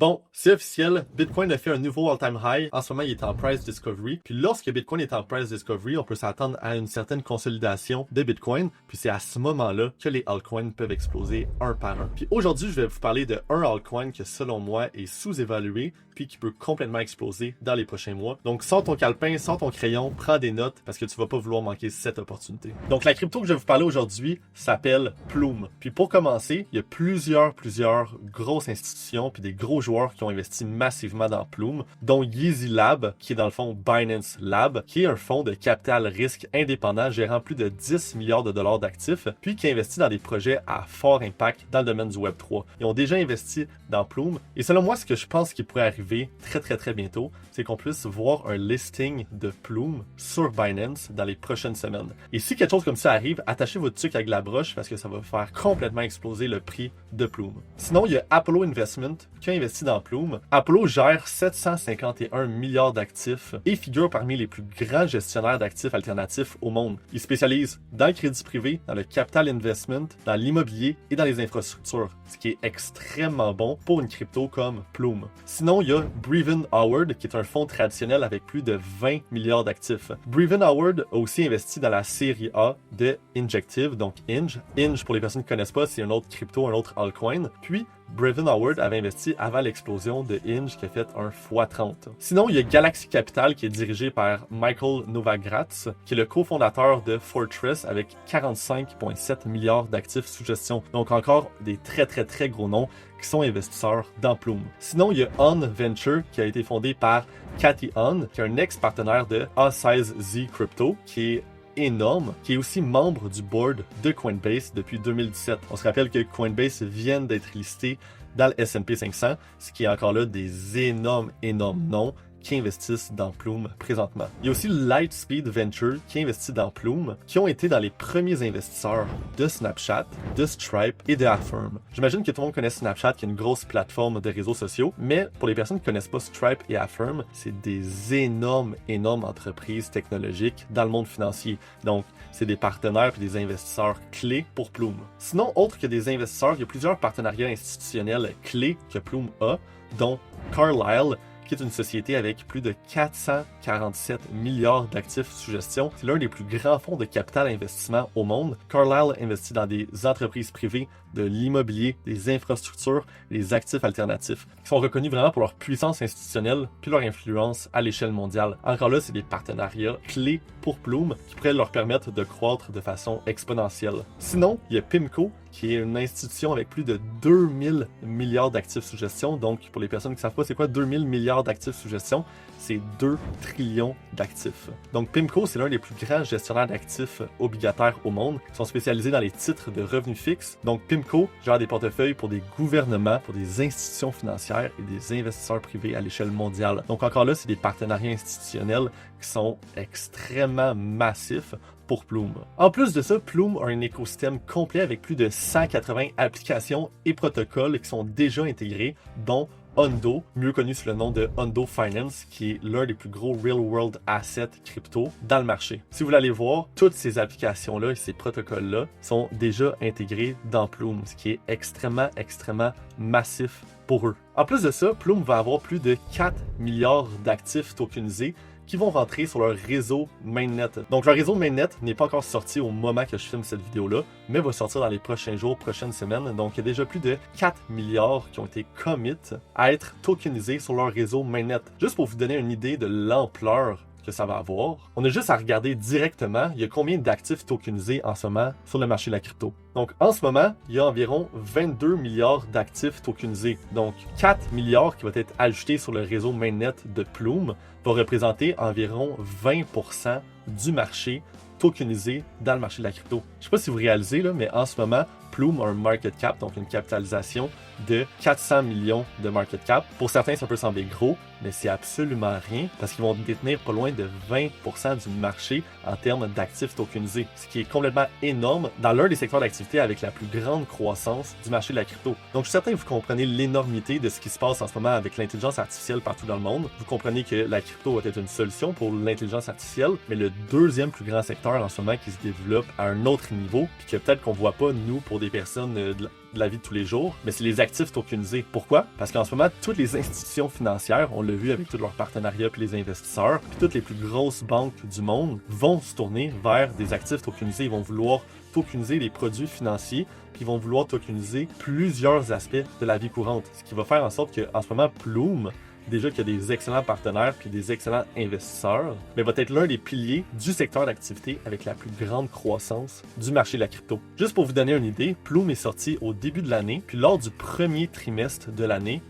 Bon, c'est officiel, Bitcoin a fait un nouveau all-time high. En ce moment, il est en price discovery. Puis lorsque Bitcoin est en price discovery, on peut s'attendre à une certaine consolidation de Bitcoin. Puis c'est à ce moment-là que les altcoins peuvent exploser un par un. Puis aujourd'hui, je vais vous parler de un altcoin que selon moi est sous-évalué puis qui peut complètement exploser dans les prochains mois. Donc sors ton calepin, sors ton crayon, prends des notes parce que tu vas pas vouloir manquer cette opportunité. Donc la crypto que je vais vous parler aujourd'hui s'appelle Plume. Puis pour commencer, il y a plusieurs grosses institutions puis des gros joueurs qui ont investi massivement dans Plume, dont Yeezy Lab, qui est dans le fond Binance Lab, qui est un fonds de capital risque indépendant gérant plus de 10 milliards de dollars d'actifs, puis qui investit dans des projets à fort impact dans le domaine du Web3. Ils ont déjà investi dans Plume, et selon moi, ce que je pense qui pourrait arriver très bientôt, c'est qu'on puisse voir un listing de Plume sur Binance dans les prochaines semaines. Et si quelque chose comme ça arrive, attachez votre truc avec la broche parce que ça va faire complètement exploser le prix de Plume. Sinon, il y a Apollo Investment qui a investi dans Plume. Apollo gère 751 milliards d'actifs et figure parmi les plus grands gestionnaires d'actifs alternatifs au monde. Il spécialise dans le crédit privé, dans le capital investment, dans l'immobilier et dans les infrastructures, ce qui est extrêmement bon pour une crypto comme Plume. Sinon, il y a Brevan Howard, qui est un fonds traditionnel avec plus de 20 milliards d'actifs. Brevan Howard a aussi investi dans la série A de Injective, donc Inge. Inge, pour les personnes qui ne connaissent pas, c'est un autre crypto, un autre altcoin. Puis, Brevan Howard avait investi avant l'explosion de Inge qui a fait un x30. Sinon, il y a Galaxy Capital qui est dirigé par Michael Novogratz, qui est le cofondateur de Fortress avec 45,7 milliards d'actifs sous gestion. Donc encore des très gros noms qui sont investisseurs dans Plume. Sinon, il y a On Venture qui a été fondé par Cathy On, qui est un ex-partenaire de A16Z Crypto, qui est énorme, qui est aussi membre du board de Coinbase depuis 2017. On se rappelle que Coinbase vient d'être listé dans le S&P 500, ce qui est encore là des énormes noms qui investissent dans Plume présentement. Il y a aussi Lightspeed Venture qui investit dans Plume, qui ont été dans les premiers investisseurs de Snapchat, de Stripe et de Affirm. J'imagine que tout le monde connaît Snapchat, qui est une grosse plateforme de réseaux sociaux, mais pour les personnes qui ne connaissent pas Stripe et Affirm, c'est des énormes entreprises technologiques dans le monde financier. Donc, c'est des partenaires et des investisseurs clés pour Plume. Sinon, autre que des investisseurs, il y a plusieurs partenariats institutionnels clés que Plume a, dont Carlyle, qui est une société avec plus de 447 milliards d'actifs sous gestion. C'est l'un des plus grands fonds de capital investissement au monde. Carlyle investit dans des entreprises privées, de l'immobilier, des infrastructures et des actifs alternatifs, qui sont reconnus vraiment pour leur puissance institutionnelle puis leur influence à l'échelle mondiale. Encore là, c'est des partenariats clés pour Plume qui pourraient leur permettre de croître de façon exponentielle. Sinon, il y a PIMCO, qui est une institution avec plus de 2000 milliards d'actifs sous gestion. Donc, pour les personnes qui ne savent pas c'est quoi 2000 milliards d'actifs sous gestion, c'est 2 trillions d'actifs. Donc, PIMCO, c'est l'un des plus grands gestionnaires d'actifs obligataires au monde. Ils sont spécialisés dans les titres de revenus fixes. Donc, PIMCO gère des portefeuilles pour des gouvernements, pour des institutions financières et des investisseurs privés à l'échelle mondiale. Donc, encore là, c'est des partenariats institutionnels qui sont extrêmement massifs pour Plume. En plus de ça, Plume a un écosystème complet avec plus de 180 applications et protocoles qui sont déjà intégrés, dont Ondo, mieux connu sous le nom de Ondo Finance, qui est l'un des plus gros real-world assets crypto dans le marché. Si vous voulez aller voir, toutes ces applications-là et ces protocoles-là sont déjà intégrés dans Plume, ce qui est extrêmement massif pour eux. En plus de ça, Plume va avoir plus de 4 milliards d'actifs tokenisés qui vont rentrer sur leur réseau mainnet. Donc leur réseau mainnet n'est pas encore sorti au moment que je filme cette vidéo-là, mais va sortir dans les prochains jours, prochaines semaines. Donc il y a déjà plus de 4 milliards qui ont été commit à être tokenisés sur leur réseau mainnet. Juste pour vous donner une idée de l'ampleur que ça va avoir, on a juste à regarder directement il y a combien d'actifs tokenisés en ce moment sur le marché de la crypto. Donc en ce moment, il y a environ 22 milliards d'actifs tokenisés. Donc 4 milliards qui vont être ajoutés sur le réseau mainnet de Plume va représenter environ 20% du marché tokenisé dans le marché de la crypto. Je ne sais pas si vous réalisez, là, mais en ce moment, Plume a un market cap, donc une capitalisation de 400 millions de market cap. Pour certains, ça peut sembler gros, mais c'est absolument rien parce qu'ils vont détenir pas loin de 20% du marché en termes d'actifs tokenisés, ce qui est complètement énorme dans l'un des secteurs d'activité avec la plus grande croissance du marché de la crypto. Donc, je suis certain que vous comprenez l'énormité de ce qui se passe en ce moment avec l'intelligence artificielle partout dans le monde. Vous comprenez que la crypto va être une solution pour l'intelligence artificielle, mais le deuxième plus grand secteur en ce moment qui se développe à un autre niveau, puis que peut-être qu'on voit pas, nous, pour des personnes de la vie de tous les jours, mais c'est les actifs tokenisés. Pourquoi? Parce qu'en ce moment, toutes les institutions financières, on l'a vu avec tous leurs partenariats puis les investisseurs, puis toutes les plus grosses banques du monde vont se tourner vers des actifs tokenisés. Ils vont vouloir tokeniser les produits financiers, puis ils vont vouloir tokeniser plusieurs aspects de la vie courante. Ce qui va faire en sorte qu'en ce moment, Plume, déjà qu'il y a des excellents partenaires puis des excellents investisseurs, mais va être l'un des piliers du secteur d'activité avec la plus grande croissance du marché de la crypto. Juste pour vous donner une idée, Plume est sorti au début de l'année, puis lors du premier trimestre de l'année,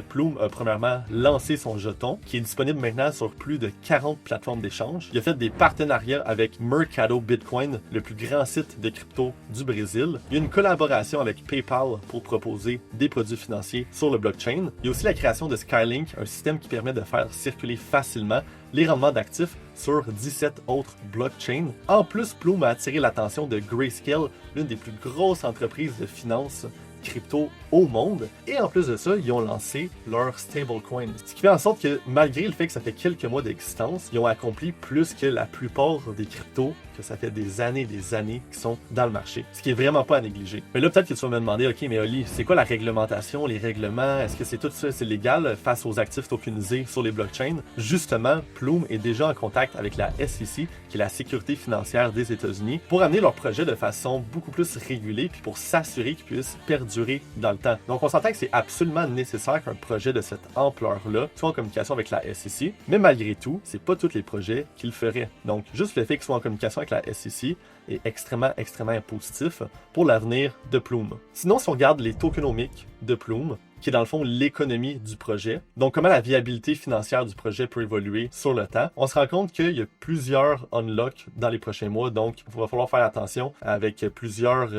Plume a premièrement lancé son jeton, qui est disponible maintenant sur plus de 40 plateformes d'échange. Il a fait des partenariats avec Mercado Bitcoin, le plus grand site de crypto du Brésil. Il y a une collaboration avec PayPal pour proposer des produits financiers sur le blockchain. Il y a aussi la création de Skylink, un système qui permet de faire circuler facilement les rendements d'actifs sur 17 autres blockchains. En plus, Plume a attiré l'attention de Grayscale, l'une des plus grosses entreprises de finance crypto au monde. Et en plus de ça, ils ont lancé leur stablecoin. Ce qui fait en sorte que malgré le fait que ça fait quelques mois d'existence, ils ont accompli plus que la plupart des cryptos, que ça fait des années qui sont dans le marché. Ce qui est vraiment pas à négliger. Mais là, peut-être que tu vas me demander, OK, mais Oli, c'est quoi la réglementation, les règlements? Est-ce que c'est tout ça, c'est légal face aux actifs tokenisés sur les blockchains? Justement, Plume est déjà en contact avec la SEC, qui est la sécurité financière des États-Unis, pour amener leur projet de façon beaucoup plus régulée, puis pour s'assurer qu'ils puissent perdurer dans le temps. Donc, on s'entend que c'est absolument nécessaire qu'un projet de cette ampleur-là soit en communication avec la SEC, mais malgré tout, c'est pas tous les projets qui le feraient. Donc, juste le fait qu'ils soient en communication avec la SEC est extrêmement positif pour l'avenir de Plume. Sinon, si on regarde les tokenomics de Plume, qui est dans le fond l'économie du projet, donc comment la viabilité financière du projet peut évoluer sur le temps, on se rend compte qu'il y a plusieurs unlocks dans les prochains mois, donc il va falloir faire attention avec plusieurs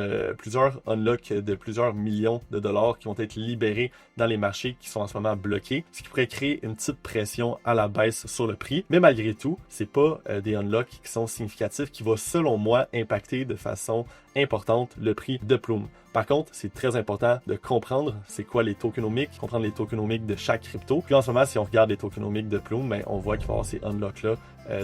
unlocks de plusieurs millions de dollars qui vont être libérés dans les marchés qui sont en ce moment bloqués, ce qui pourrait créer une petite pression à la baisse sur le prix, mais malgré tout, c'est pas des unlocks qui sont significatifs qui vont selon moi impacter de façon importante le prix de Plume. Par contre, c'est très important de comprendre c'est quoi les tokenomics, comprendre les tokenomics de chaque crypto. Puis en ce moment, si on regarde les tokenomics de Plume, ben, on voit qu'il va y avoir ces unlocks-là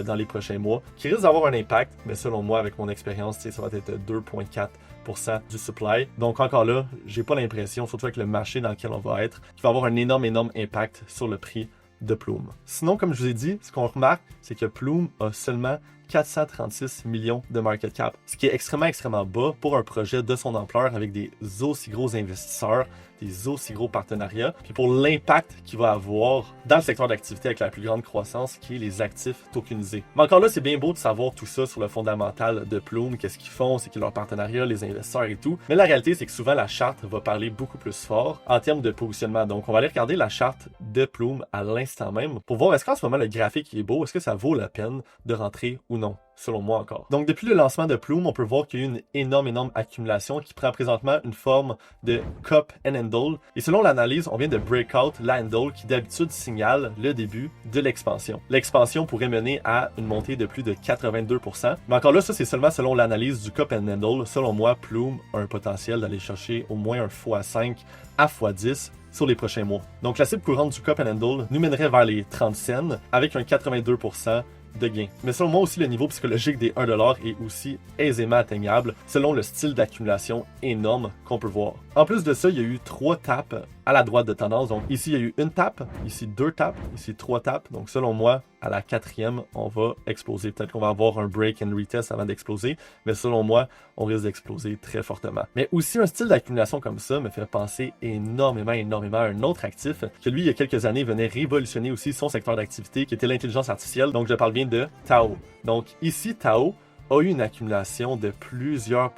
dans les prochains mois, qui risquent d'avoir un impact, mais selon moi, avec mon expérience, ça va être 2,4% du supply. Donc encore là, j'ai pas l'impression, surtout avec le marché dans lequel on va être, qu'il va avoir un énorme impact sur le prix de Plume. Sinon, comme je vous ai dit, ce qu'on remarque, c'est que Plume a seulement 436 millions de market cap, ce qui est extrêmement bas pour un projet de son ampleur avec des aussi gros investisseurs, des aussi gros partenariats, puis pour l'impact qu'il va avoir dans le secteur d'activité avec la plus grande croissance qui est les actifs tokenisés. Mais encore là, c'est bien beau de savoir tout ça sur le fondamental de Plume, qu'est-ce qu'ils font, c'est qu'ils leur partenariat, les investisseurs et tout, mais la réalité, c'est que souvent la charte va parler beaucoup plus fort en termes de positionnement. Donc, on va aller regarder la charte de Plume à l'instant même pour voir est-ce qu'en ce moment le graphique est beau, est-ce que ça vaut la peine de rentrer ou non, selon moi encore. Donc, depuis le lancement de Plume, on peut voir qu'il y a eu une énorme accumulation qui prend présentement une forme de cup and handle. Et selon l'analyse, on vient de breakout la handle qui d'habitude signale le début de l'expansion. L'expansion pourrait mener à une montée de plus de 82%. Mais encore là, ça c'est seulement selon l'analyse du cup and handle. Selon moi, Plume a un potentiel d'aller chercher au moins un x5 à x10 sur les prochains mois. Donc la cible courante du cup and handle nous mènerait vers les 30 cents avec un 82% de gain. Mais selon moi aussi, le niveau psychologique des 1$ est aussi aisément atteignable selon le style d'accumulation énorme qu'on peut voir. En plus de ça, il y a eu 3 tapes à la droite de tendance. Donc ici, il y a eu une tape, ici 2 tapes, ici 3 tapes. Donc selon moi, à la 4e, on va exploser. Peut-être qu'on va avoir un break and retest avant d'exploser, mais selon moi, on risque d'exploser très fortement. Mais aussi, un style d'accumulation comme ça me fait penser énormément à un autre actif que lui, il y a quelques années, venait révolutionner aussi son secteur d'activité, qui était l'intelligence artificielle. Donc je parle bien de Tao. Donc ici, Tao a eu une accumulation de plusieurs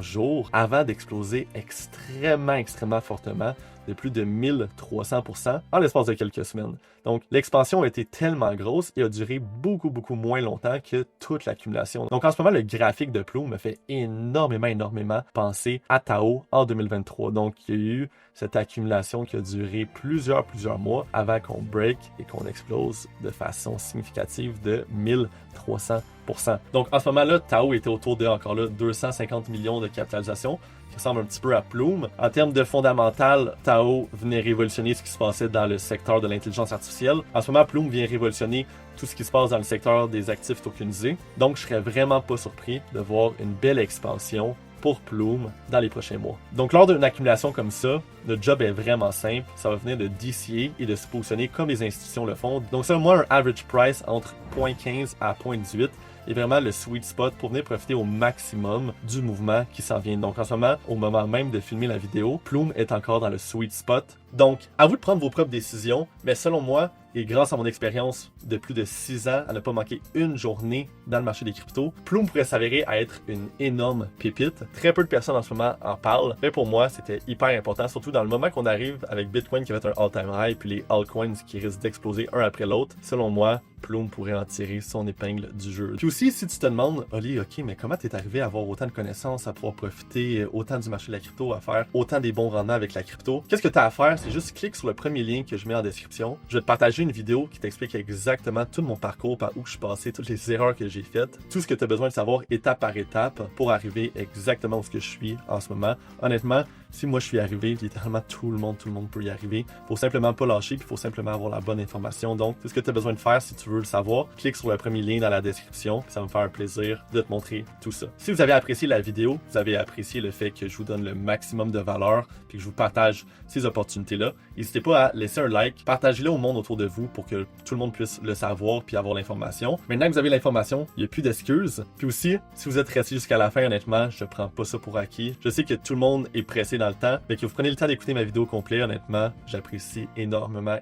jours avant d'exploser extrêmement fortement de plus de 1300% en l'espace de quelques semaines. Donc, l'expansion a été tellement grosse et a duré beaucoup moins longtemps que toute l'accumulation. Donc, en ce moment, le graphique de Plume me fait énormément penser à Tao en 2023. Donc, il y a eu cette accumulation qui a duré plusieurs mois avant qu'on break et qu'on explose de façon significative de 1300%. Donc, en ce moment-là, Tao était autour de, encore là, 250 millions de capitalisation, qui ressemble un petit peu à Plume. En termes de fondamental, Tao venait révolutionner ce qui se passait dans le secteur de l'intelligence artificielle. En ce moment, Plume vient révolutionner tout ce qui se passe dans le secteur des actifs tokenisés. Donc, je serais vraiment pas surpris de voir une belle expansion pour Plume dans les prochains mois. Donc lors d'une accumulation comme ça, notre job est vraiment simple. Ça va venir de DCA et de se positionner comme les institutions le font. Donc selon moi, un average price entre 0.15 à 0.18 est vraiment le sweet spot pour venir profiter au maximum du mouvement qui s'en vient. Donc en ce moment, au moment même de filmer la vidéo, Plume est encore dans le sweet spot. Donc, à vous de prendre vos propres décisions, mais selon moi, et grâce à mon expérience de plus de 6 ans à ne pas manquer une journée dans le marché des cryptos, Plume pourrait s'avérer à être une énorme pépite. Très peu de personnes en ce moment en parlent, mais pour moi, c'était hyper important, surtout dans le moment qu'on arrive avec Bitcoin qui va être un all-time high, puis les altcoins qui risquent d'exploser un après l'autre. Selon moi, Plume pourrait en tirer son épingle du jeu. Puis aussi, si tu te demandes, Oli, ok, mais comment t'es arrivé à avoir autant de connaissances, à pouvoir profiter autant du marché de la crypto, à faire autant des bons rendements avec la crypto, qu'est-ce que tu as à faire? C'est juste clique sur le premier lien que je mets en description. Je vais te partager une vidéo qui t'explique exactement tout mon parcours, par où je suis passé, toutes les erreurs que j'ai faites, tout ce que tu as besoin de savoir étape par étape pour arriver exactement où je suis en ce moment. Honnêtement, si moi je suis arrivé, littéralement tout le monde peut y arriver. Faut simplement pas lâcher, puis faut simplement avoir la bonne information. Donc, tout ce que tu as besoin de faire si tu veux le savoir, clique sur le premier lien dans la description, puis ça va me faire un plaisir de te montrer tout ça. Si vous avez apprécié la vidéo, vous avez apprécié le fait que je vous donne le maximum de valeur, puis que je vous partage ces opportunités-là, n'hésitez pas à laisser un like, partagez-le au monde autour de vous pour que tout le monde puisse le savoir puis avoir l'information. Maintenant que vous avez l'information, il n'y a plus d'excuses. Puis aussi, si vous êtes resté jusqu'à la fin, honnêtement, je prends pas ça pour acquis. Je sais que tout le monde est pressé dans le temps, mais que vous prenez le temps d'écouter ma vidéo complète, honnêtement, j'apprécie énormément.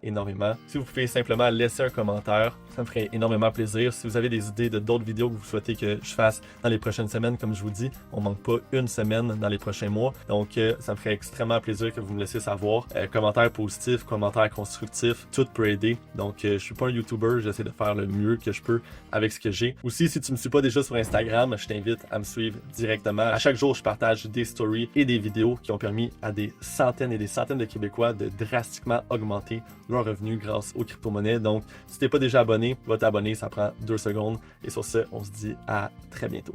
Si vous pouvez simplement laisser un commentaire, ça me ferait énormément plaisir. Si vous avez des idées de d'autres vidéos que vous souhaitez que je fasse dans les prochaines semaines, comme je vous dis, on manque pas une semaine dans les prochains mois. Donc, ça me ferait extrêmement plaisir que vous me laissiez savoir. Commentaires positifs, commentaires constructifs, tout peut aider. Donc, je suis pas un YouTuber, j'essaie de faire le mieux que je peux avec ce que j'ai. Aussi, si tu me suis pas déjà sur Instagram, je t'invite à me suivre directement. À chaque jour, je partage des stories et des vidéos qui ont permis à des centaines et des centaines de Québécois de drastiquement augmenter leurs revenus grâce aux crypto-monnaies. Donc, si t'es pas déjà abonné, va t'abonner, ça prend 2 secondes. Et sur ce, on se dit à très bientôt.